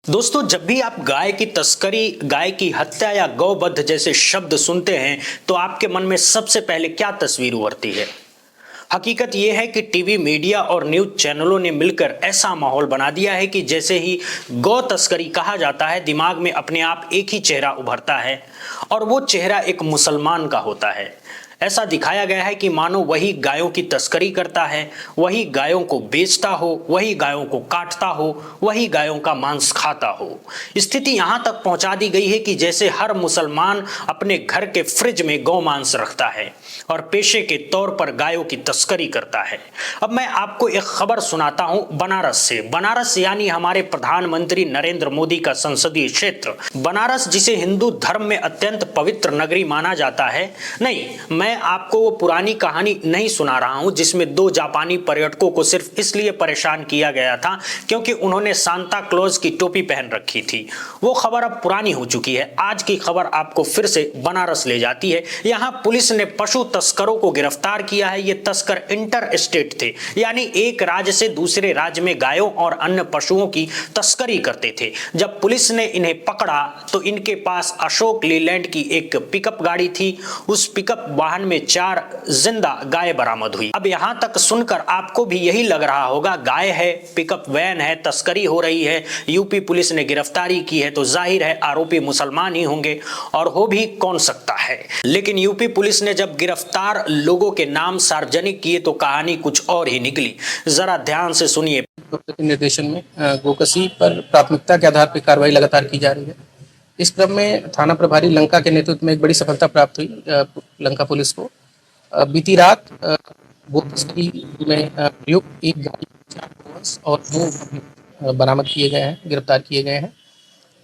दोस्तों, जब भी आप गाय की तस्करी, गाय की हत्या या गौवध जैसे शब्द सुनते हैं तो आपके मन में सबसे पहले क्या तस्वीर उभरती है? हकीकत यह है कि टीवी मीडिया और न्यूज चैनलों ने मिलकर ऐसा माहौल बना दिया है कि जैसे ही गौ तस्करी कहा जाता है, दिमाग में अपने आप एक ही चेहरा उभरता है और वो चेहरा एक मुसलमान का होता है। ऐसा दिखाया गया है कि मानो वही गायों की तस्करी करता है, वही गायों को बेचता हो, वही गायों को काटता हो, वही गायों का मांस खाता हो। स्थिति यहां तक पहुंचा दी गई है कि जैसे हर मुसलमान अपने घर के फ्रिज में गौ मांस रखता है और पेशे के तौर पर गायों की तस्करी करता है। अब मैं आपको एक खबर सुनाता हूं बनारस से। बनारस यानी हमारे प्रधानमंत्री नरेंद्र मोदी का संसदीय क्षेत्र। बनारस, जिसे हिंदू धर्म में अत्यंत पवित्र नगरी माना जाता है। नहीं, मैं आपको वो पुरानी कहानी नहीं सुना रहा हूं जिसमें दो जापानी पर्यटकों को सिर्फ इसलिए परेशान किया गया था क्योंकि उन्होंने सांता क्लॉज की टोपी पहन रखी थी। वो खबर अब पुरानी हो चुकी है। आज की खबर आपको फिर से बनारस ले जाती है। यहां पुलिस ने पशु तस्करों को गिरफ्तार किया है। ये तस्कर इंटर स्टेट थे, यानी एक राज्य से दूसरे राज्य में गायों और अन्य पशुओं की तस्करी करते थे। जब पुलिस ने इन्हें पकड़ा तो इनके पास अशोक लीलैंड की एक पिकअप गाड़ी थी। उस पिकअप वाहन में 4 जिंदा गाय बरामद हुई। अब यहां तक सुनकर आपको भी यही लग रहा होगा, गाय है, पिकअप वैन है, तस्करी हो रही है, यूपी पुलिस ने गिरफ्तारी की है तो जाहिर है आरोपी मुसलमान ही होंगे, और हो भी कौन सकता है। लेकिन यूपी पुलिस ने जब गिरफ्तार लोगों के नाम सार्वजनिक किए तो कहानी कुछ और ही निकली। जरा ध्यान से सुनिए। के निर्देशन में गोकसी पर प्राथमिकता के आधार पर कार्रवाई लगातार की जा रही है। इस क्रम में थाना प्रभारी लंका के नेतृत्व में एक बड़ी सफलता प्राप्त हुई लंका पुलिस को। बीती रात गोकसी में प्रयुक्त एक गाड़ी, 4 गोवंश और 2 बरामद किए गए हैं, गिरफ्तार किए गए हैं।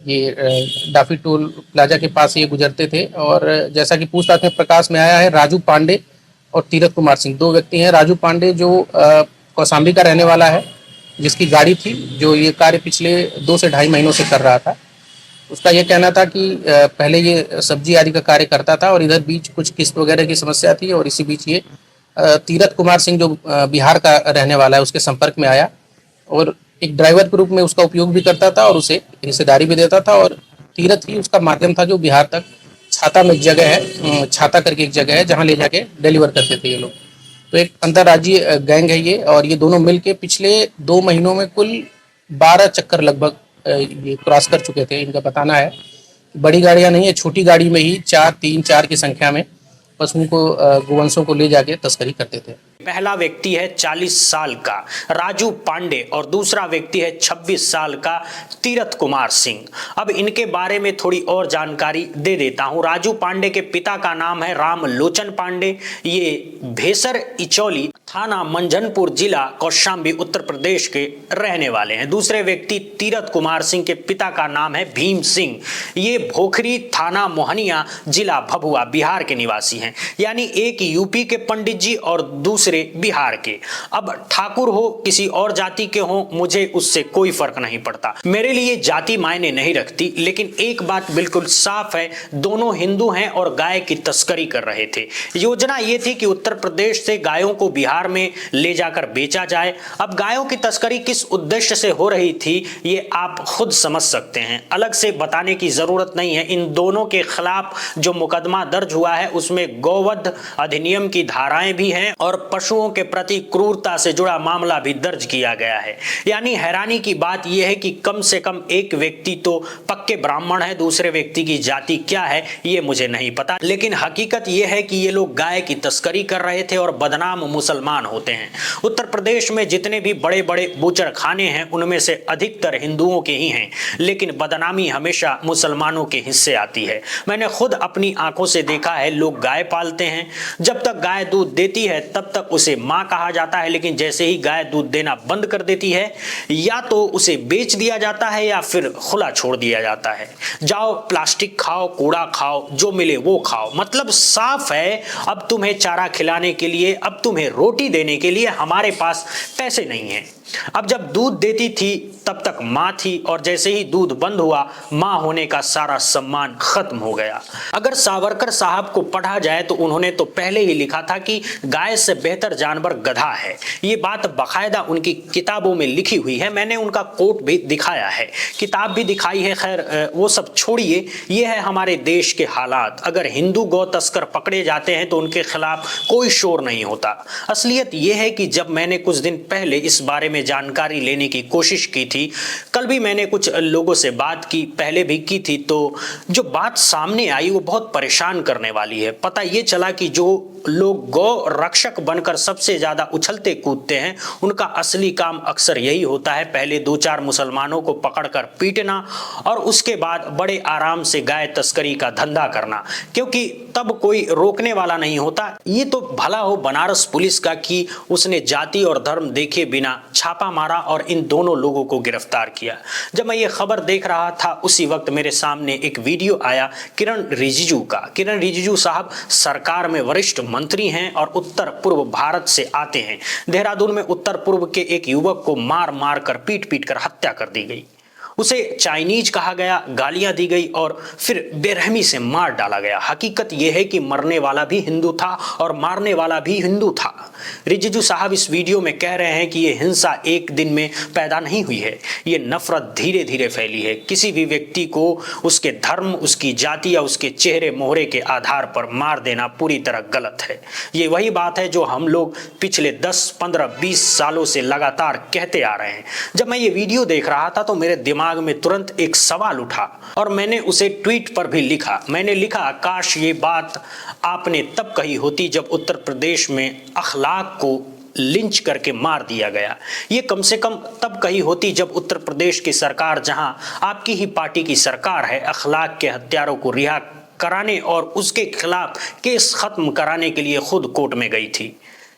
ये डाफी टोल प्लाजा के पास ये गुजरते थे और जैसा कि पूछताछ में प्रकाश में आया है, राजू पांडे और तीरथ कुमार सिंह 2 व्यक्ति हैं। राजू पांडे जो कौशाम्बी का रहने वाला है, जिसकी गाड़ी थी, जो ये कार्य पिछले 2 से ढाई महीनों से कर रहा था। उसका ये कहना था कि पहले ये सब्जी आदि का कार्य करता था और इधर बीच कुछ किस्त वगैरह की समस्या थी और इसी बीच ये तीरथ कुमार सिंह जो बिहार का रहने वाला है उसके संपर्क में आया और एक ड्राइवर के रूप में उसका उपयोग भी करता था और उसे हिस्सेदारी भी देता था। और तीरथ ही उसका माध्यम था जो बिहार तक छाता में एक जगह है, छाता करके एक जगह है जहाँ ले जाके डिलीवर करते थे ये लोग। तो एक अंतर्राज्यीय गैंग है ये, और ये दोनों मिल के पिछले 2 महीनों में कुल 12 चक्कर लगभग ये क्रॉस कर चुके थे। इनका बताना है बड़ी गाड़ियां नहीं है, छोटी गाड़ी में ही 4 की संख्या में पशुओं को, गोवंशों को ले जाके तस्करी करते थे। पहला व्यक्ति है 40 साल का राजू पांडे और दूसरा व्यक्ति है 26 साल का तीरथ कुमार सिंह। अब इनके बारे में थोड़ी और जानकारी दे देता हूं। राजू पांडे के पिता का नाम है राम लोचन पांडे। ये भेसर इचौली थाना मंझनपुर जिला कौशाम्बी उत्तर प्रदेश के रहने वाले हैं। दूसरे व्यक्ति तीरथ कुमार सिंह के पिता का नाम है भीम सिंह। ये भोखरी थाना मोहनिया जिला भभुआ बिहार के निवासी हैं। यानी एक यूपी के पंडित जी और दूसरे बिहार के। अब ठाकुर हो किसी और जाति के हो, मुझे उससे कोई फर्क नहीं पड़ता। मेरे लिए जाति मायने नहीं रखती। लेकिन एक बात बिल्कुल साफ है, दोनों हिंदू हैं और गाय की तस्करी कर रहे थे। योजना ये थी कि उत्तर प्रदेश से गायों को बिहार में ले जाकर बेचा जाए। अब गायों की तस्करी किस उद्देश्य से हो रही थी ये आप खुद समझ सकते हैं, अलग से बताने की जरूरत नहीं है। इन दोनों के खिलाफ जो मुकदमा दर्ज हुआ है उसमें गौवध अधिनियम की धाराएं भी हैं और पशुओं के प्रति क्रूरता से जुड़ा मामला भी दर्ज किया गया है। यानी हैरानी की बात यह है कि कम से कम एक व्यक्ति तो पक्के ब्राह्मण है, दूसरे व्यक्ति की जाति क्या है ये मुझे नहीं पता। लेकिन हकीकत यह है कि ये लोग गाय की तस्करी कर रहे थे और बदनाम मुसलमान होते हैं। उत्तर प्रदेश में जितने भी बड़े बड़े बूचर खाने हैं उनमें से अधिकतर हिंदुओं के ही हैं, लेकिन बदनामी हमेशा मुसलमानों के हिस्से आती है। मैंने खुद अपनी आंखों से देखा है, लोग गाय पालते हैं, जब तक गाय दूध देती है तब तक उसे मां कहा जाता है, लेकिन जैसे ही गाय दूध देना बंद कर देती है या तो उसे बेच दिया जाता है या फिर खुला छोड़ दिया जाता है। जाओ प्लास्टिक खाओ, कूड़ा खाओ, जो मिले वो खाओ। मतलब साफ है, अब तुम्हें चारा खिलाने के लिए, अब तुम्हें रोटी देने के लिए हमारे पास पैसे नहीं है। अब जब दूध देती थी तब तक माँ थी और जैसे ही दूध बंद हुआ माँ होने का सारा सम्मान खत्म हो गया। अगर सावरकर साहब को पढ़ा जाए तो उन्होंने तो पहले ही लिखा था कि गाय से बेहतर जानवर गधा है। ये बात बाकायदा उनकी किताबों में लिखी हुई है। मैंने उनका कोट भी दिखाया है, किताब भी दिखाई है। खैर वो सब छोड़िए, ये है हमारे देश के हालात। अगर हिंदू गौ तस्कर पकड़े जाते हैं तो उनके खिलाफ कोई शोर नहीं होता। असलियत यह है कि जब मैंने कुछ दिन पहले इस बारे में जानकारी लेने की कोशिश की थी, कल भी मैंने कुछ लोगों से बात की, पहले भी की थी, तो जो बात सामने आई वो बहुत परेशान करने वाली है। पता ये चला कि जो लोग गौ रक्षक बनकर सबसे ज्यादा उछलते कूदते हैं उनका असली काम अक्सर यही होता है, पहले 2-4 मुसलमानों को पकड़कर पीटना और उसके बाद बड़े आराम से गाय तस्करी का धंधा करना, क्योंकि तब कोई रोकने वाला नहीं होता। ये तो भला हो बनारस पुलिस का कि उसने जाति और धर्म देखे बिना छापा मारा और इन दोनों लोगों को गिरफ्तार किया। जब मैं ये खबर देख रहा था उसी वक्त मेरे सामने एक वीडियो आया किरण रिजिजू का। किरण रिजिजू साहब सरकार में वरिष्ठ मंत्री हैं और उत्तर पूर्व भारत से आते हैं। देहरादून में उत्तर पूर्व के एक युवक को मार मार कर पीट पीट कर हत्या कर दी गई। उसे चाइनीज कहा गया, गालियां दी गई और फिर बेरहमी से मार डाला गया। हकीकत यह है कि मरने वाला भी हिंदू था और मारने वाला भी हिंदू था। रिजिजू साहब इस वीडियो में कह रहे हैं कि यह हिंसा एक दिन में पैदा नहीं हुई है, ये नफरत धीरे धीरे फैली है। किसी भी व्यक्ति को उसके धर्म, उसकी जाति या उसके चेहरे मोहरे के आधार पर मार देना पूरी तरह गलत है। ये वही बात है जो हम लोग पिछले 10, 15, 20 सालों से लगातार कहते आ रहे हैं। जब मैं ये वीडियो देख रहा था तो मेरे दिमाग में तुरंत एक सवाल उठा और मैंने उसे ट्वीट पर भी लिखा। मैंने लिखा, काश ये बात आपने तब कही होती जब उत्तर प्रदेश में अखलाक को लिंच करके मार दिया गया। ये कम से कम तब कही होती जब उत्तर प्रदेश की सरकार, जहां आपकी ही पार्टी की सरकार है, अखलाक के हत्यारों को रिहा कराने और उसके खिलाफ केस खत्म कराने के लिए खुद कोर्ट में गई थी।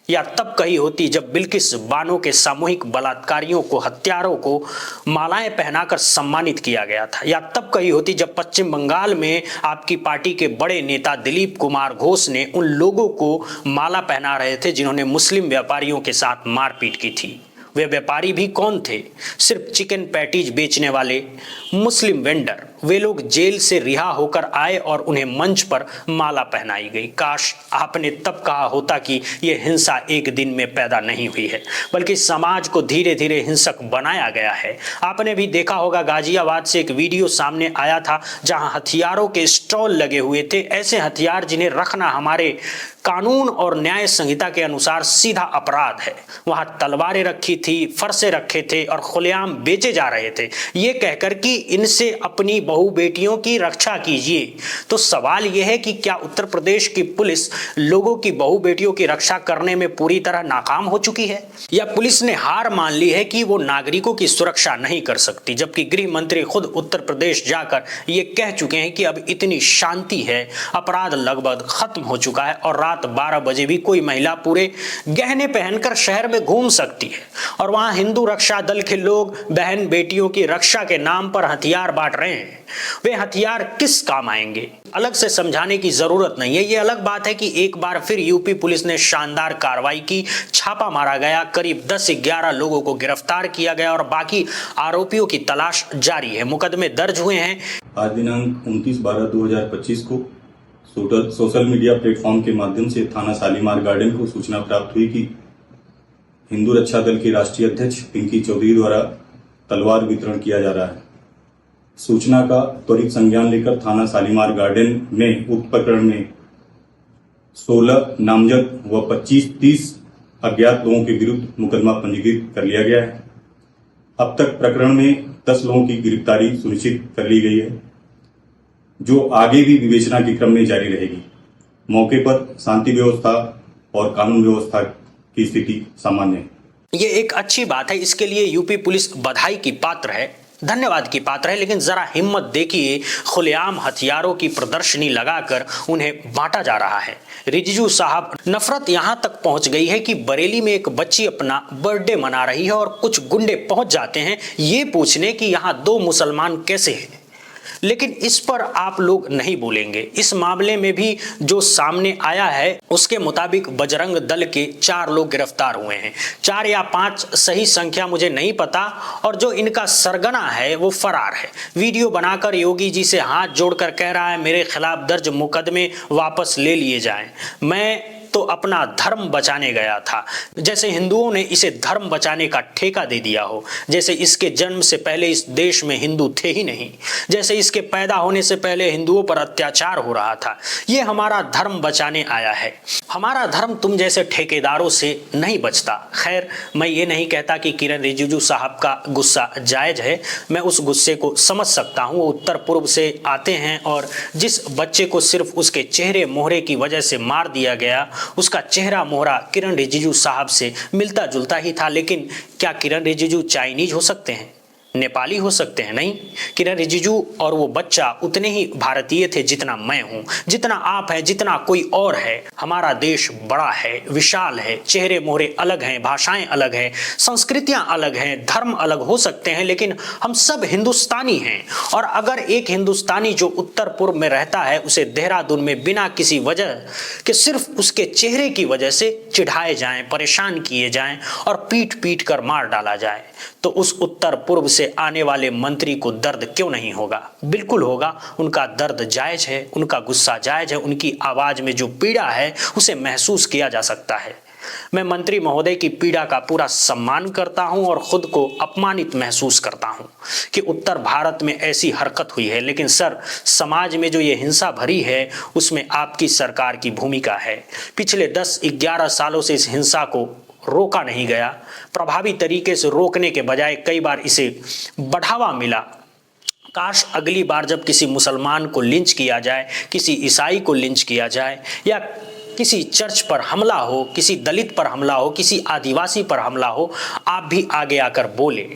या तब कही होती जब बिल्किस बानो के सामूहिक बलात्कारियों को, हत्यारों को मालाएं पहनाकर सम्मानित किया गया था। या तब कही होती जब पश्चिम बंगाल में आपकी पार्टी के बड़े नेता दिलीप कुमार घोष ने उन लोगों को माला पहना रहे थे जिन्होंने मुस्लिम व्यापारियों के साथ मारपीट की थी। वे व्यापारी भी कौन थे? सिर्फ चिकन पैटीज बेचने वाले मुस्लिम वेंडर। वे लोग जेल से रिहा होकर आए और उन्हें मंच पर माला पहनाई गई। काश आपने तब कहा होता कि यह हिंसा एक दिन में पैदा नहीं हुई है, बल्कि समाज को धीरे धीरे हिंसक बनाया गया है। आपने भी देखा होगा, गाजियाबाद से एक वीडियो सामने आया था जहां हथियारों के स्टॉल लगे हुए थे, ऐसे हथियार जिन्हें रखना हमारे कानून और न्याय संहिता के अनुसार सीधा अपराध है। वहां तलवारें रखी थी, फरसे रखे थे और खुलेआम बेचे जा रहे थे, ये कहकर कि इनसे अपनी बहू बेटियों की रक्षा कीजिए। तो सवाल यह है कि क्या उत्तर प्रदेश की पुलिस लोगों की बहू बेटियों की रक्षा करने में पूरी तरह नाकाम हो चुकी है, या पुलिस ने हार मान ली है कि वो नागरिकों की सुरक्षा नहीं कर सकती? जबकि गृह मंत्री खुद उत्तर प्रदेश जाकर ये कह चुके हैं कि अब इतनी शांति है, अपराध लगभग खत्म हो चुका है और रात 12 बजे भी कोई महिला पूरे गहने पहनकर शहर में घूम सकती है। और वहां हिंदू रक्षा दल के लोग बहन बेटियों की रक्षा के नाम पर हथियार बांट रहे हैं। वे हथियार किस काम आएंगे, अलग से समझाने की जरूरत नहीं है। ये अलग बात है कि एक बार फिर यूपी पुलिस ने शानदार कार्रवाई की, छापा मारा गया, करीब 10-11 लोगों को गिरफ्तार किया गया और बाकी आरोपियों की तलाश जारी है। मुकदमे दर्ज हुए हैं। आज दिनांक 29/12/2025 को सोशल मीडिया प्लेटफॉर्म के माध्यम से थाना शालीमार गार्डन को सूचना प्राप्त हुई कि हिंदू रक्षा दल के राष्ट्रीय अध्यक्ष पिंकी चौधरी द्वारा तलवार वितरण किया जा रहा है। सूचना का त्वरित संज्ञान लेकर थाना शालीमार गार्डन में उक्त प्रकरण में 16 नामजद व 25-30 अज्ञात लोगों के विरुद्ध मुकदमा पंजीकृत कर लिया गया है। अब तक प्रकरण में 10 लोगों की गिरफ्तारी सुनिश्चित कर ली गई है, जो आगे भी विवेचना के क्रम में जारी रहेगी। मौके पर शांति व्यवस्था और कानून व्यवस्था की स्थिति सामान्य है। ये एक अच्छी बात है, इसके लिए यूपी पुलिस बधाई की पात्र है, धन्यवाद की पात्र है। लेकिन जरा हिम्मत देखिए, खुलेआम हथियारों की प्रदर्शनी लगाकर उन्हें बांटा जा रहा है। रिजिजू साहब, नफरत यहां तक पहुंच गई है कि बरेली में एक बच्ची अपना बर्थडे मना रही है और कुछ गुंडे पहुंच जाते हैं ये पूछने कि यहां 2 मुसलमान कैसे हैं। लेकिन इस पर आप लोग नहीं बोलेंगे। इस मामले में भी जो सामने आया है उसके मुताबिक बजरंग दल के 4 लोग गिरफ्तार हुए हैं, 4 या 5 सही संख्या मुझे नहीं पता, और जो इनका सरगना है वो फरार है। वीडियो बनाकर योगी जी से हाथ जोड़कर कह रहा है मेरे खिलाफ दर्ज मुकदमे वापस ले लिए जाएं, मैं तो अपना धर्म बचाने गया था। जैसे हिंदुओं ने इसे धर्म बचाने का ठेका दे दिया हो, जैसे इसके जन्म से पहले इस देश में हिंदू थे ही नहीं, जैसे इसके पैदा होने से पहले हिंदुओं पर अत्याचार हो रहा था। ये हमारा धर्म बचाने आया है। हमारा धर्म तुम जैसे ठेकेदारों से नहीं बचता। खैर, मैं ये नहीं कहता कि किरण रिजिजू साहब का गुस्सा जायज है, मैं उस गुस्से को समझ सकता हूँ। वो उत्तर पूर्व से आते हैं और जिस बच्चे को सिर्फ उसके चेहरे मोहरे की वजह से मार दिया गया, उसका चेहरा मोहरा किरण रिजिजू साहब से मिलता जुलता ही था। लेकिन क्या किरण रिजिजू चाइनीज हो सकते हैं, नेपाली हो सकते हैं? नहीं, किरण रिजिजू और वो बच्चा उतने ही भारतीय थे जितना मैं हूं, जितना आप हैं, जितना कोई और है। हमारा देश बड़ा है, विशाल है, चेहरे मोहरे अलग हैं, भाषाएं अलग हैं, संस्कृतियां अलग हैं, धर्म अलग हो सकते हैं, लेकिन हम सब हिंदुस्तानी हैं। और अगर एक हिंदुस्तानी जो उत्तर पूर्व में रहता है उसे देहरादून में बिना किसी वजह के सिर्फ उसके चेहरे की वजह से चिढ़ाए जाएं, परेशान किए जाएं और पीट पीट कर मार डाला जाए, तो उस उत्तर पूर्व से आने वाले मंत्री को दर्द क्यों नहीं होगा? बिल्कुल होगा। उनका दर्द जायज है, उनका गुस्सा जायज है, उनकी आवाज में जो पीड़ा है उसे महसूस किया जा सकता है। मैं मंत्री महोदय की पीड़ा का पूरा सम्मान करता हूं और खुद को अपमानित महसूस करता हूं कि उत्तर भारत में ऐसी हरकत हुई है। लेकिन सर, समाज में जो ये हिंसा भरी है उसमें आपकी सरकार की भूमिका है। पिछले 10-11 सालों से इस हिंसा को रोका नहीं गया। प्रभावी तरीके से रोकने के बजाय कई बार इसे बढ़ावा मिला। काश अगली बार जब किसी मुसलमान को लिंच किया जाए, किसी ईसाई को लिंच किया जाए, या किसी चर्च पर हमला हो, किसी दलित पर हमला हो, किसी आदिवासी पर हमला हो, आप भी आगे आकर बोले।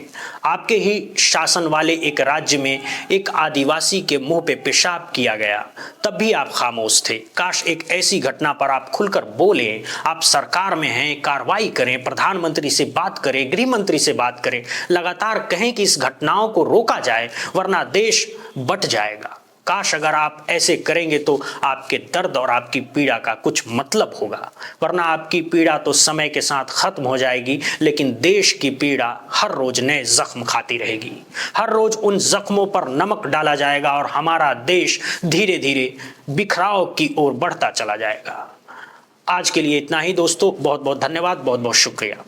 आपके ही शासन वाले एक राज्य में एक आदिवासी के मुंह पे पेशाब किया गया, तब भी आप खामोश थे। काश एक ऐसी घटना पर आप खुलकर बोले। आप सरकार में हैं, कार्रवाई करें, प्रधानमंत्री से बात करें, गृह मंत्री से बात करें, लगातार कहें कि इस घटनाओं को रोका जाए वरना देश बट जाएगा। काश अगर आप ऐसे करेंगे तो आपके दर्द और आपकी पीड़ा का कुछ मतलब होगा, वरना आपकी पीड़ा तो समय के साथ खत्म हो जाएगी, लेकिन देश की पीड़ा हर रोज नए जख्म खाती रहेगी। हर रोज उन जख्मों पर नमक डाला जाएगा और हमारा देश धीरे धीरे बिखराव की ओर बढ़ता चला जाएगा। आज के लिए इतना ही दोस्तों, बहुत बहुत धन्यवाद, बहुत बहुत शुक्रिया।